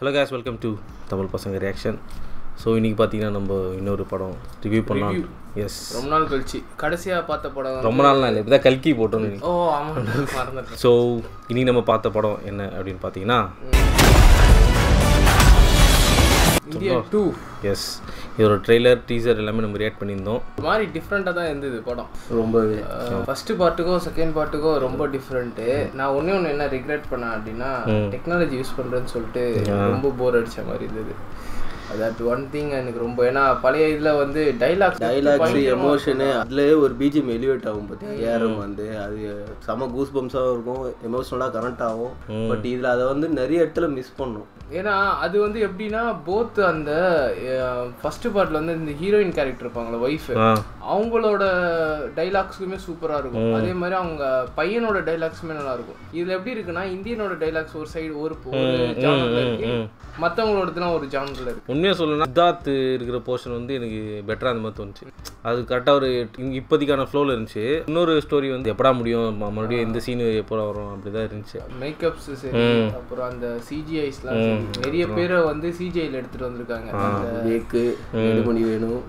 Hello guys, welcome to Tamil Pasanga Reaction. So இன்னைக்கு பாத்தீங்கன்னா நம்ம இன்னொரு படம் ரிவ்யூ பண்ணலாம். எஸ். ரொம்ப நாள் கழிச்சு கடைசியா பார்த்த படம் ரொம்ப நாள் இல்ல, இப்பதான் கல்கி போட்டோம். ஓ ஆமா மறந்துட்டேன். ஸோ இன்னைக்கு நம்ம பார்த்த படம் என்ன அப்படின்னு பார்த்தீங்கன்னா இந்தியன் 2. எஸ், இதோட ட்ரெய்லர் டீசர் எல்லாமே நம்ம ரியாக்ட் பண்ணியிருந்தோம். ஒரு மாதிரி டிஃப்ரெண்ட்டாக தான் இருந்தது படம். ரொம்பவே ஃபர்ஸ்ட் பார்ட்டுக்கோ செகண்ட் பார்ட்டுக்கோ ரொம்ப டிஃப்ரெண்ட்டு. நான் ஒன்று என்ன ரிக்ரெட் பண்ணேன் அப்படின்னா டெக்னாலஜி யூஸ் பண்ணுறேன்னு சொல்லிட்டு ரொம்ப போர் அடித்த மாதிரி இருந்தது. தட் ஒன் திங் எனக்கு ரொம்ப, ஏன்னா பழைய இதில் வந்து டைலாக்ஸ் எமோஷனு அதுலேயே ஒரு பிஜிஎம் எலிவேட் ஆகும் பார்த்தியா, ஏரம் வந்து அது செம கூஸ் பம்ஸாகவும் இருக்கும், எமோஷனலாக கனெக்ட் ஆகும். பட் இதில் அதை வந்து நிறைய இடத்துல மிஸ் பண்ணும். ஏன்னா அது வந்து எப்படின்னா போத் அந்த ஃபர்ஸ்ட் பார்ட்ல வந்து இந்த ஹீரோயின் கேரக்டர் இருப்பாங்களா ஒய்ஃப், அவங்களோட டைலாக்ஸுமே சூப்பராக இருக்கும். அதே மாதிரி அவங்க பையனோட டைலாக்ஸுமே நல்லா இருக்கும். இதில் எப்படி இருக்குன்னா இந்தியனோட டைலாக்ஸ் ஒரு சைடு ஒரு ஜானர்ல இருக்கு, மற்றவங்களோடதுலாம் ஒரு ஜானர்ல இருக்கு. உண்மையாக சொல்லணும்னா சித்தார்த் இருக்கிற போர்ஷன் வந்து எனக்கு பெட்டராக அந்த மாதிரி தோணுச்சு. அது கரெக்டாக ஒரு இப்போதைக்கான ஃப்ளோவில் இருந்துச்சு. இன்னொரு ஸ்டோரி வந்து எப்படா முடியும், மறுபடியும் இந்த சீனு எப்போ வரும் அப்படிதான் இருந்துச்சு. மேக்கப்ஸ் சரி, அப்புறம் அந்த சிஜிஐஸ்லாம் நிறைய பேரை வந்து சிஜிஐல எடுத்துட்டு வந்திருக்காங்க. நெடுமணி வேணும்,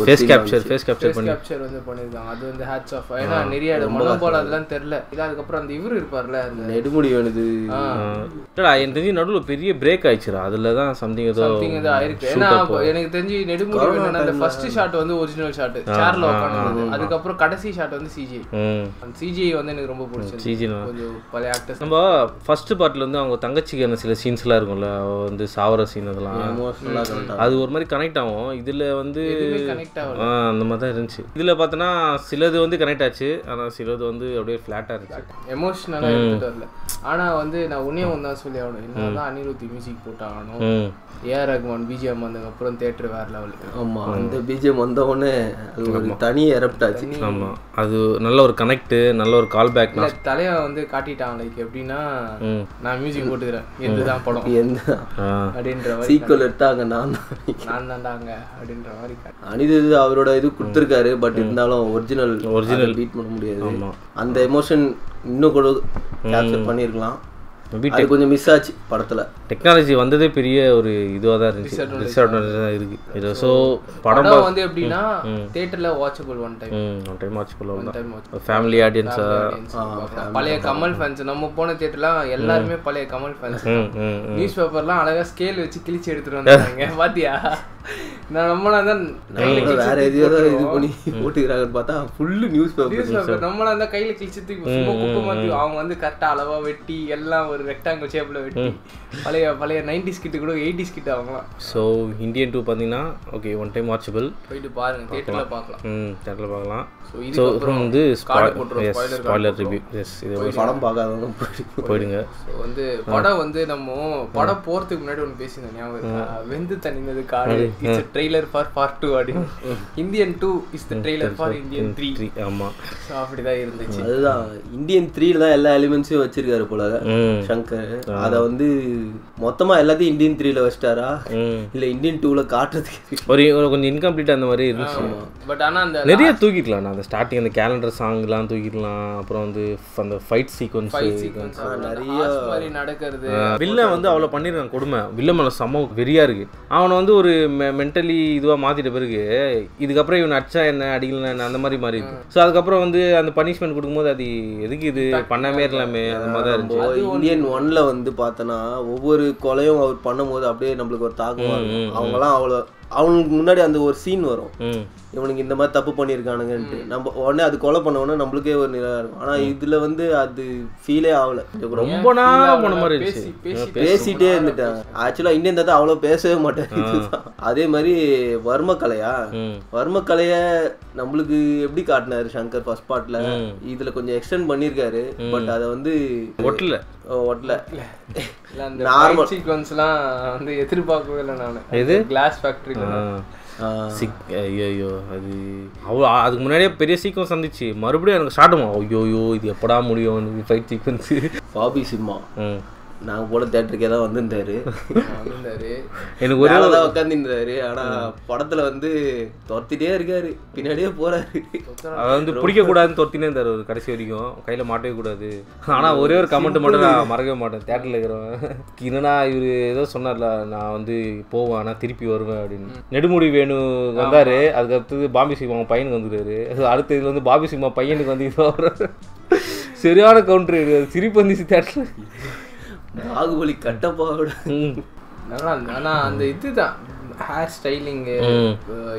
ஃபேஸ் கேப்சர் வந்து பண்ணிருக்காங்க. அது வந்து ஹேட்ஸ் ஆஃப். ஏன்னா நிறைய மனோபால் அதெல்லாம் தெரியல. இல்ல அதுக்கப்புறம் அந்த இவரு இருப்பார்ல அந்த நெடுமுடி வேணுது. எனக்கு தெரிஞ்சு நடுவில் பெரிய பிரேக் ஆயிடுச்சுடா. அதுல தான் சம்திங் ஏதோ ஆயிருக்கு. ஏன்னா எனக்கு தெரிஞ்சு நெடுமுடி வேணும் அந்த ஃபர்ஸ்ட் ஷாட் வந்து ஒரிஜினல் ஷாட், சேர்ல உட்கார்ந்து. அதுக்கப்புறம் கடைசி ஷாட் வந்து சிஜிஐ. அந்த சிஜிஐ வந்து எனக்கு ரொம்ப பிடிச்சது. சிஜிஐ கொஞ்சம் பழைய ஆக்டர்ஸ். நம்ம ஃபர்ஸ்ட் பார்ட்ல வந்து அவங்க தங்கச்சிக்கான சில சீன்ஸ்லாம் இருக்கும்ல, வந்து சாவர சீன் அதெல்லாம் அது ஒரு மாதிரி கனெக்ட் ஆகும். இதுல வந்து அந்த மாதிரி தான் இருந்துச்சு. இதுல பார்த்தோன்னா சிலது வந்து கனெக்ட் ஆச்சு, ஆனால் சிலது வந்து அப்படியே ஃபிளாட்டா இருந்துச்சு, எமோஷனலாக எடுத்துட்டு வரல. ஆனா வந்து நான் உன்னே ஒன்றா சொல்லி ஆகணும், என்னதான் அனிருத்தி மியூசிக் போட்டாகணும், ஏஆர் ரஹ்மான் பிஜிஎம் வந்ததுக்கப்புறம் தியேட்டர் வேற லெவல். ஆமா, அந்த பிஜிஎம் வந்த உடனே அது ஒரு தனி எரப்ட் ஆச்சு. ஆமா, அது நல்ல ஒரு கனெக்ட், நல்ல ஒரு கால் பேக். தலையை வந்து காட்டிட்டான், லைக் எப்படின்னா நான் மியூசிக் போட்டுக்கிறேன் இதுதான் படம் எந்த அப்படின்ற மாதிரி சீக்வல் எடுத்தாங்க, நான் தாண்டாங்க அப்படின்ற மாதிரி. அனிருத் அவரோட இது கொடுத்துருக்காரு, பட் இருந்தாலும் ஒரிஜினல் பீட் பண்ண முடியாது. அந்த எமோஷன் இன்னும் கூட கேப்சர் பண்ணியிருக்கலாம். அது கொஞ்சம் மிஸ் ஆச்சு படத்துல. டெக்னாலஜி வந்ததே பெரிய ஒரு இதுவாக தான் இருந்துச்சு, டிஸ்அட்வான்டேஜ் தான் இருக்கு. ஸோ படம் வந்து எப்படின்னா தியேட்டர்ல watchable one time watchable family ஆடியன்ஸா. பழைய கமல் ஃபேன்ஸ், நம்ம போன தியேட்டர்லாம் எல்லாருமே பழைய கமல் ஃபேன்ஸ். நியூஸ் பேப்பர்லாம் அழகா ஸ்கேல் வச்சு கிழிச்சு எடுத்துட்டு வந்தாங்க பாத்தியா. நம்மளாம் தான் வேற எதையோ இது பண்ணி போட்டுக்கிறாங்கன்னு பார்த்தா ஃபுல்லு நியூஸ் பேப்பர். நம்மளாம் தான் கையில கிழிச்சது குப்பை மாதிரி. அவங்க வந்து கரெக்டா அளவா வெட்டி எல்லாம் ஒரு ரெக்டாங்கிள் ஷேப்ல வெட்டி பழைய 90s கிட்ட கூட 80s கிட்ட அவங்களாம். ஸோ இந்தியன் 2 பார்த்தீங்கன்னா ஓகே, ஒன் டைம் வாட்சபிள், போயிட்டு பாருங்க, தியேட்டர்ல பார்க்கலாம். தியேட்டர்ல பார்க்கலாம். ஸோ அப்புறம் வந்து ஸ்பாய்லர் ரிவ்யூ. எஸ், இது படம் பார்க்காதவங்க போயிடுங்க. ஸோ வந்து படம் வந்து நம்ம படம் போறதுக்கு முன்னாடி ஒன்று பேசியிருந்தோம் ஞாபகம், வெந்து தணிந்தது காடு இட்ஸ் ட்ரெய்லர் ஃபார் பார்ட் 2 அப்படின்னு. Indian 2 is the trailer for Indian 3. ஆமா, ஸோ அப்படிதான் இருந்துச்சு. அதுதான் இந்தியன் 3 தான் எல்லா எலிமெண்ட்ஸையும் வச்சிருக்காரு போல சங்கர். அதை வந்து மொத்தமா எல்லாத்தையும் இந்தியன் 3ல வச்சிட்டாரா இல்ல இந்தியன் 2ல காட்டுறதுக்கு ஒரு கொஞ்சம் இன்கம்ப்ளீட் அந்த மாதிரி இருந்துச்சு. பட் ஆனா அந்த நிறைய தூக்கிக்கலாம். அந்த ஸ்டார்டிங் அந்த கேலண்டர் சாங்லாம் தூக்கிடலாம். அப்புறம் வந்து அந்த ஃபைட் சீக்வன்ஸ் நிறைய மாதிரி நடக்கிறது. வில்லன் வந்து அவ்வளோ பண்ணிருக்கான் கொடுமை. வில்லன் மேலே செம்ம வெறியா இருக்கு. அவனை வந்து ஒரு மென்டலி இதுவாக மாற்றிட்ட பிறகு இதுக்கப்புறம் இவன் அடிச்சா என்ன அடிக்கல என்ன அந்த மாதிரி மாறி இருக்கு. ஸோ அதுக்கப்புறம் வந்து அந்த பனிஷ்மெண்ட் கொடுக்கும்போது அது எதுக்கு இது பண்ணாமே இருக்கலாமே அந்த மாதிரி தான் இருந்துச்சு. இந்தியன் 1ல வந்து பார்த்தோன்னா ஒவ்வொரு கொலையும் அவர் பண்ணும்போது அப்படியே நம்மளுக்கு ஒரு தாக்கமாக இருக்கும். அவங்களாம் அவனுக்கு முன்னாடி அந்த ஒரு சீன் வரும், இவனுக்கு இந்த மாதிரி தப்பு பண்ணியிருக்கானுங்கன்ட்டு. நம்ம உடனே அது கொலை பண்ண உடனே நம்மளுக்கே ஒரு நிலை இருக்கும். ஆனால் இதில் வந்து அது ஃபீலே ஆகலை. ரொம்ப நாள் போன மாதிரி பேசிட்டே இருந்துட்டாங்க. ஆக்சுவலாக இந்தியன் தாத்தா அவ்வளோ பேசவே மாட்டேன். அதே மாதிரி வர்மக்கலையை நம்மளுக்கு எப்படி காட்டினாரு சங்கர் ஃபர்ஸ்ட் பார்ட்ல, இதில் கொஞ்சம் எக்ஸ்டெண்ட் பண்ணியிருக்காரு. பட் அதை வந்து ஒட்டல நார்மல் சீக்வன்ஸ்லாம் வந்து எதிர்பார்க்கவே இல்லை நான். இது கிளாஸ் ஃபேக்டரி ஐயோ, அது அவ்வளோ அதுக்கு முன்னாடியே பெரிய சீக்வன்ஸ் வந்துச்சு. மறுபடியும் எனக்கு ஸ்டார்ட் ஆகும், ஐயோயோ இது எப்படா முடியும் ஃபைட் சீக்வன்ஸு. பாபி சிம்மா நாங்கள் போல தேட்டருக்கே தான் வந்திருந்தாரு. எனக்கு ஒரே தான் உட்காந்துருந்தாரு. ஆனால் படத்தில் வந்து துரத்திட்டே இருக்காரு, பின்னாடியே போறாரு. அதை வந்து பிடிக்கக்கூடாதுன்னு துரத்தினே இருந்தார் ஒரு கடைசி வரைக்கும், கையில் மாட்டவே கூடாது. ஆனால் ஒரே ஒரு கமெண்ட் மட்டும் நான் மறக்கவே மாட்டேன் தேட்டரில் இருக்கிறவன். என்னன்னா இவர் ஏதோ சொன்னார்ல, நான் வந்து போவேன் ஆனால் திருப்பி வருவேன் அப்படின்னு. நெடுமுடி வேணு வந்தார், அதுக்கு அடுத்தது பாபி சிம்மா பையனுக்கு வந்துருக்காரு. அடுத்த இதில் வந்து பாபி சிம்மா பையனுக்கு வந்து சரியான கவுண்டர் சிரிப்பு வந்துச்சு தேட்டரில். பாகுபலி கட்டப்பாவோட நல்லா இருந்தது. ஆனால் அந்த இதுதான் ஹேர் ஸ்டைலிங்கு,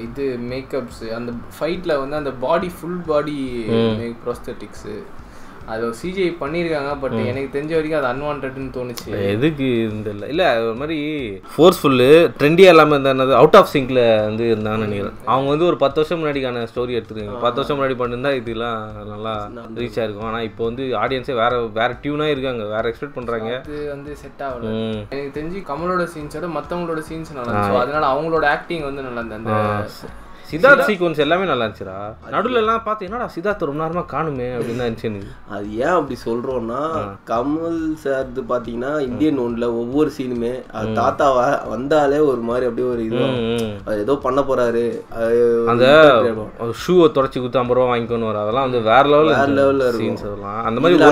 இது மேக்கப்ஸு, அந்த ஃபைட்டில் வந்து அந்த பாடி ஃபுல் பாடி ப்ரோஸ்தட்டிக்ஸு அது சிஜிஐ பண்ணியிருக்காங்க. பட் எனக்கு தெரிஞ்ச வரைக்கும் அது அன்வான்ட்னு தோணுச்சு. எதுக்கு இந்த இல்லை ஒரு மாதிரி ஃபோர்ஸ்ஃபுல்லு ட்ரெண்டியாக இல்லாமல் இருந்தால் அவுட் ஆஃப் சிங்கில் வந்து இருந்தாங்கன்னு நினைக்கிறேன். அவங்க வந்து ஒரு 10 வருஷம் முன்னாடிக்கான ஸ்டோரி எடுத்துருக்காங்க. 10 வருஷம் முன்னாடி பண்ணியிருந்தா இதெல்லாம் நல்லா ரீச் ஆகிருக்கும். ஆனால் இப்போ வந்து ஆடியன்ஸே வேறு டியூனாக இருக்காங்க, வேறு எக்ஸ்பெக்ட் பண்ணுறாங்க. அது வந்து செட் ஆகல. எனக்கு தெரிஞ்சு கமலோட சீன்ஸோட மற்றவங்களோட சீன்ஸ் நல்லா இருந்துச்சு. அதனால அவங்களோட ஆக்டிங் வந்து நல்லா இருந்தது. அந்த சித்தார்த் சீக்வன்ஸ் எல்லாமே நல்லா இருந்துச்சுடா. நடுவில் எல்லாம் பார்த்து என்னடா சித்தார்த் ரொம்ப நேரமாக காணுமே அப்படின்னு தான் இருந்துச்சு எனக்கு. அது ஏன் அப்படி சொல்கிறோன்னா, கமல் சார் பார்த்தீங்கன்னா இந்தியன் ஒன்ல ஒவ்வொரு சீனுமே அது தாத்தாவா வந்தாலே ஒரு மாதிரி அப்படியே ஒரு இது அது ஏதோ பண்ண போறாரு. அந்த ஷூவை தொடச்சி கொடுத்து 50 ரூபா வாங்கிக்கணும் வர, அதெல்லாம் வந்து வேற லெவலில் சீன்ஸ். அதெல்லாம்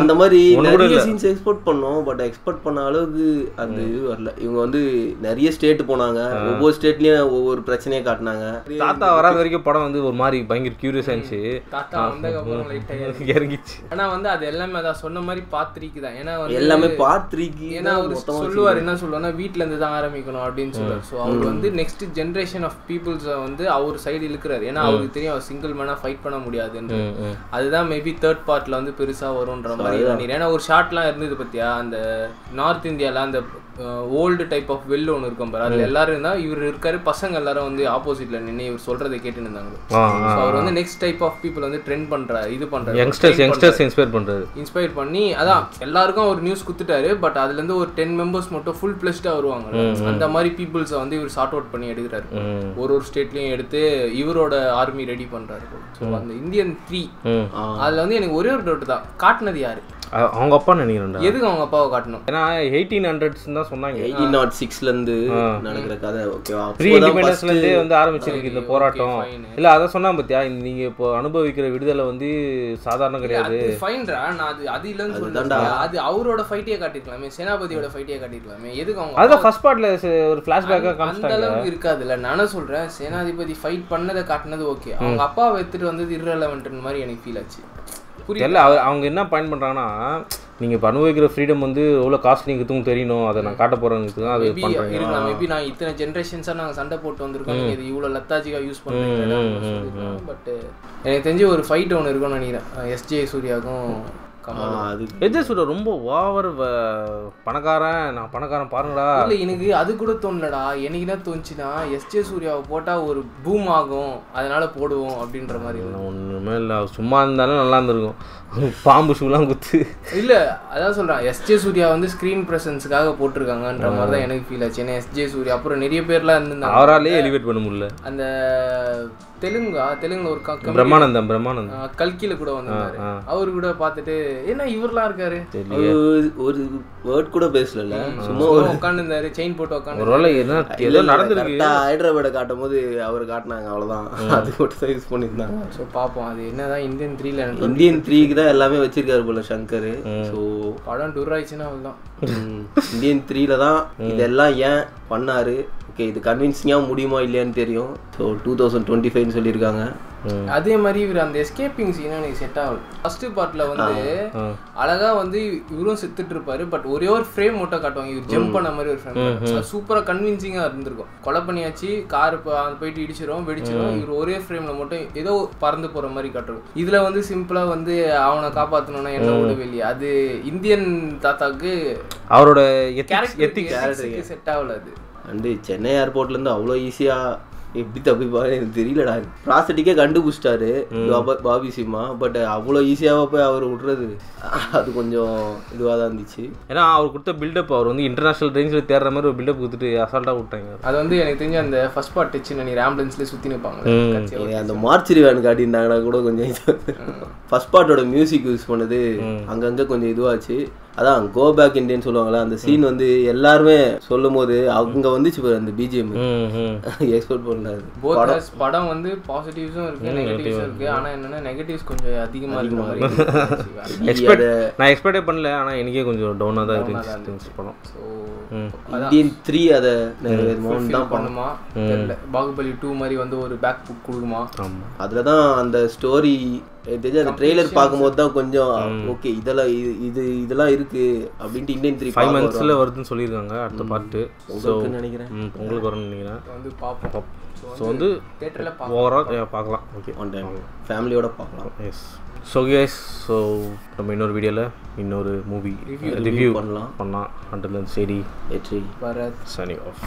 அந்த மாதிரி நிறைய சீன்ஸ் எக்ஸ்போர்ட் பண்ணோம். பட் எக்ஸ்போர்ட் பண்ண அளவுக்கு அந்த இது வரல. இவங்க வந்து நிறைய ஸ்டேட் போனாங்க, ஒவ்வொரு ஸ்டேட்லயும் ஒவ்வொரு பிரச்சனையை காட்டினாங்க. தாத்தா வராத வரைக்கும் படம் வந்து ஒரு மாதிரி பயங்கர கியூரியஸ் ஆயிடுச்சு. தாத்தா வந்ததுக்கப்புறம் லைட்டாக இறங்கிச்சு. ஆனால் வந்து அது எல்லாமே அதான் சொன்ன மாதிரி பார்ட் 3க்கு தான். ஏன்னா எல்லாமே பார்ட் 3க்கு. ஏன்னா அவர் சொல்லுவார், என்ன சொல்லுவாருன்னா வீட்டில் இருந்து தான் ஆரம்பிக்கணும் அப்படின்னு சொல்லுவார். ஸோ அவர் வந்து நெக்ஸ்ட் ஜென்ரேஷன் ஆஃப் பீப்புள்ஸை வந்து அவர் சைடு இழுக்கிறாரு. ஏன்னா அவருக்கு தெரியும் அவர் சிங்கிள் மேனாக ஃபைட் பண்ண முடியாதுன்னு. அதுதான் மேபி 3rd பார்ட்டில் வந்து பெருசாக வரும்ன்ற மாதிரி நினைக்கிறேன். ஏன்னா ஒரு ஷார்ட்லாம் இருந்தது பார்த்தியா, அந்த நார்த் இந்தியாவில் அந்த ஓல்டு டைப் ஆஃப் வெல் ஒன்று இருக்கும் பாரு, அதில் எல்லாரும் இருந்தால் இவர் இருக்காரு, பசங்க எல்லாரும் வந்து ஆப்போசிட்டில் நின்று இவர் சொல்கிறத கேட்டுன்னு இருந்தாங்க. அவர் வந்து நெக்ஸ்ட் டைப் ஆஃப் பீப்புள் வந்து ட்ரெண்ட் பண்ணுறாரு, இது பண்ணுறாரு, யங்ஸ்டர்ஸ் இன்ஸ்பயர் பண்ணி அதான் எல்லாருக்கும் ஒரு நியூஸ் கொடுத்துட்டாரு. பட் அதுலேருந்து ஒரு 10 மெம்பர்ஸ் மட்டும் ஃபுல் பிளஸ்டாக வருவாங்க. அந்த மாதிரி பீப்புள்ஸை வந்து இவர் சார்ட் அவுட் பண்ணி எடுக்கிறாரு. ஒரு ஸ்டேட்லையும் எடுத்து இவரோட ஆர்மி ரெடி பண்ணுறாரு. ஸோ அந்த இந்தியன் 3 அதில் வந்து எனக்கு ஒரே ஒரு டவுட் தான், காட்டினது யாரு? அவங்க அப்பா நினைக்கிறேன். எதுக்கு அவங்க அப்பாவை காட்டணும்? ஏன்னா 1800s தான் சொன்னாங்க. 1806ல நடக்கிற கதை. ஓகேவா, ப்ரீ இண்டிபெண்டன்ஸ்ல இருந்தே வந்து ஆரம்பிச்சிருக்கு இந்த போராட்டம். இல்ல அத சொன்னா பத்தியா, நீங்க இப்போ அனுபவிக்கிற விடுதலை வந்து சாதாரண கிடையாது. ஃபைன்ரா, நான் அது இல்லன்னு சொல்றேன். அது அவரோட ஃபைட்டே காட்டிருக்கலாமே, சேனாபதியோட ஃபைட்டே காட்டிருக்கலாமே. எதுக்கு அவங்க அத ஃபர்ஸ்ட் பார்ட்ல ஒரு ஃபிளாஷ்பேக்கா காமிச்சாங்க. அந்த அளவுக்கு இருக்காதுல்ல. நானும் சொல்றேன், சேனாதிபதி ஃபைட் பண்ணதை காட்டினது ஓகே, அவங்க அப்பாவை எடுத்துட்டு வந்தது irrelevant மாதிரி எனக்கு ஃபீல் ஆச்சு. இல்லை அவங்க என்ன பாயிண்ட் பண்ணுறாங்கன்னா, நீங்கள் இப்போ அனுபவிக்கிற ஃப்ரீடம் வந்து எவ்வளோ காஸ்ட்லிங்கிறதுக்கும் தெரியணும், அதை நான் காட்ட போகிறேங்கிறது தான் அது பண்ணுறேன். மேபி நான் இத்தனை ஜென்ரேஷன்ஸாக நாங்கள் சண்டை போட்டு வந்திருக்கோம், நீங்கள் இது இவ்வளோ லத்தாஜிக்காக யூஸ் பண்ணுறீங்க. பட் எனக்கு தெரிஞ்சு ஒரு ஃபைட் ஒன்று இருக்கும்னு நினைக்கிறேன், எஸ்ஜே சூர்யாவுக்கும் எஸ்ஜே சூர்யா ரொம்ப ஓவர் பணக்காரன், நான் பணக்காரன் பாருங்கடா. இல்லை எனக்கு அது கூட தோணலடா. எனக்கு என்ன தோணுச்சுன்னா, எஸ்ஜே சூர்யாவை போட்டால் ஒரு பூம் ஆகும், அதனால போடுவோம் அப்படின்ற மாதிரி. ஒன்றுமே இல்லை, சும்மா இருந்தாலும் நல்லா இருந்திருக்கும். பாம்பு ஷூலாம் குத்து இல்லை, அதான் சொல்கிறேன், எஸ்ஜே சூர்யா வந்து ஸ்க்ரீன் ப்ரெசன்ஸுக்காக போட்டிருக்காங்கன்ற மாதிரி தான் எனக்கு ஃபீல் ஆச்சு. ஏன்னா எஸ்ஜே சூர்யா அப்புறம் நிறைய பேர்லாம் இருந்திருந்தாங்க, அவராலே எலிவேட் பண்ண முடியல. அந்த தெலுங்குல ஒரு பிரம்மானந்தம் கல்கில கூட வந்தாரு, அவரு கூட பார்த்துட்டு என்ன இவர்லாம் இருக்காரு, ஒரு வேர்ட் கூட பேசல, சும்மா உட்காந்து இருந்தாரு, செயின் போட்டு உட்காந்து. ஒருவேளை ஏதோ நடந்துருக்கு. ஹைதராபாடை காட்டும் போது அவர் காட்டினாங்க, அவ்வளோதான். அது மட்டும் தான் யூஸ் பண்ணியிருந்தாங்க. ஸோ பார்ப்போம் அது என்னதான். இந்தியன் 3க்கு தான் எல்லாமே வச்சிருக்காரு போல சங்கர். ஸோ படம் டூர் ஆயிடுச்சுன்னா அவ்வளோதான். இந்தியன் 3ல தான் இதெல்லாம் ஏன் பண்ணாரு. ஓகே, இது கன்வின்சிங்காக முடியுமா இல்லையான்னு தெரியும். ஸோ 2025 சொல்லியிருக்காங்க. அதே மாதிரி இவர் அந்த எஸ்கேப்பிங் சீன் எனக்கு செட் ஆகல. ஃபர்ஸ்ட் பார்ட்ல வந்து அழகா வந்து இவரும் செத்துட்டு இருப்பாரு, பட் ஒரே ஒரு ஃப்ரேம் மட்டும் காட்டுவாங்க, இவர் ஜம்ப் பண்ண மாதிரி ஒரு ஃப்ரேம். சூப்பரா கன்வின்சிங்கா இருந்திருக்கும். கொலை பண்ணியாச்சு, கார் போயிட்டு இடிச்சிரும், வெடிச்சிரும், இவர் ஒரே ஃப்ரேம்ல மட்டும் ஏதோ பறந்து போற மாதிரி காட்டுறோம். இதுல வந்து சிம்பிளா வந்து அவனை காப்பாற்றணும்னா என்ன உடவே இல்லையா. அது இந்தியன் தாத்தாக்கு அவரோட கேரக்டருக்கு செட் ஆகல. அது அண்டு சென்னை ஏர்போர்ட்லேருந்து அவ்வளோ ஈஸியாக எப்படி தப்பிப்பாரு எனக்கு தெரியலடா. ப்ராஸ்தட்டிக்கே கண்டுபிடிச்சிட்டாரு பாபி சிம்மா, பட் அவ்வளோ ஈஸியாக போய் அவர் விட்றது அது கொஞ்சம் இதுவாக தான் இருந்துச்சு. ஏன்னா அவர் கொடுத்த பில்டப், அவர் வந்து இன்டர்நேஷனல் ரேஞ்சில் தேடுற மாதிரி ஒரு பில்டப் கொடுத்துட்டு அசால்ட்டாக விட்டாங்க. அது வந்து எனக்கு தெரிஞ்சு அந்த ஃபர்ஸ்ட் பார்ட் டச்சுன்னு நீ ஆம்புலன்ஸ்லேயே சுற்றி நிற்பாங்க, அந்த மார்ச்சரி வேன் காட்டியிருந்தாங்கன்னா கூட கொஞ்சம் ஃபர்ஸ்ட் பார்ட்டோட மியூசிக் யூஸ் பண்ணது அங்கங்கே கொஞ்சம் இதுவாச்சு. அதான் கோ பேக் இந்தியன் சொல்லுவாங்களா அந்த சீன் வந்து எல்லாருமே சொல்லும் போது அவங்க வந்துச்சு பாரு அந்த பிஜிஎம் எக்ஸ்போர்ட் பண்ணாது. படம் வந்து பாசிட்டிவ்ஸும் இருக்கு நெகட்டிவ்ஸும் இருக்கு. ஆனா என்னன்னா நெகட்டிவ்ஸ் கொஞ்சம் அதிகமா இருக்கிற மாதிரி நான் எக்ஸ்பெக்டே பண்ணல. ஆனா எனக்கே கொஞ்சம் டவுனா தான் இருந்துச்சு படம். இந்தியன் 3 அதை தான் பண்ணுமா தெரியல. பாகுபலி 2 மாதிரி வந்து ஒரு பேக் புக் கொடுக்குமா. அதில் தான் அந்த ஸ்டோரி தெரிஞ்சு அந்த ட்ரெய்லர் பார்க்கும்போது தான் கொஞ்சம் ஓகே இதெல்லாம் இருக்கு அப்படின்ட்டு இந்தியன் 3 5 monthsல வருதுன்னு சொல்லியிருக்காங்க அடுத்த பார்ட்டு. நினைக்கிறேன் உங்களுக்கு வரும்னு நினைக்கிறேன். வந்து பார்ப்போம். ஸோ வந்து தியேட்டரில் ஓவரால் பார்க்கலாம். ஓகே ஒன் டைம் ஃபேமிலியோட பார்க்கலாம். எஸ். ஸோ கேஸ், ஸோ நம்ம இன்னொரு வீடியோவில் இன்னொரு மூவி ரிவ்யூ பண்ணலாம். until then சரி வெற்றி பரத் signing off.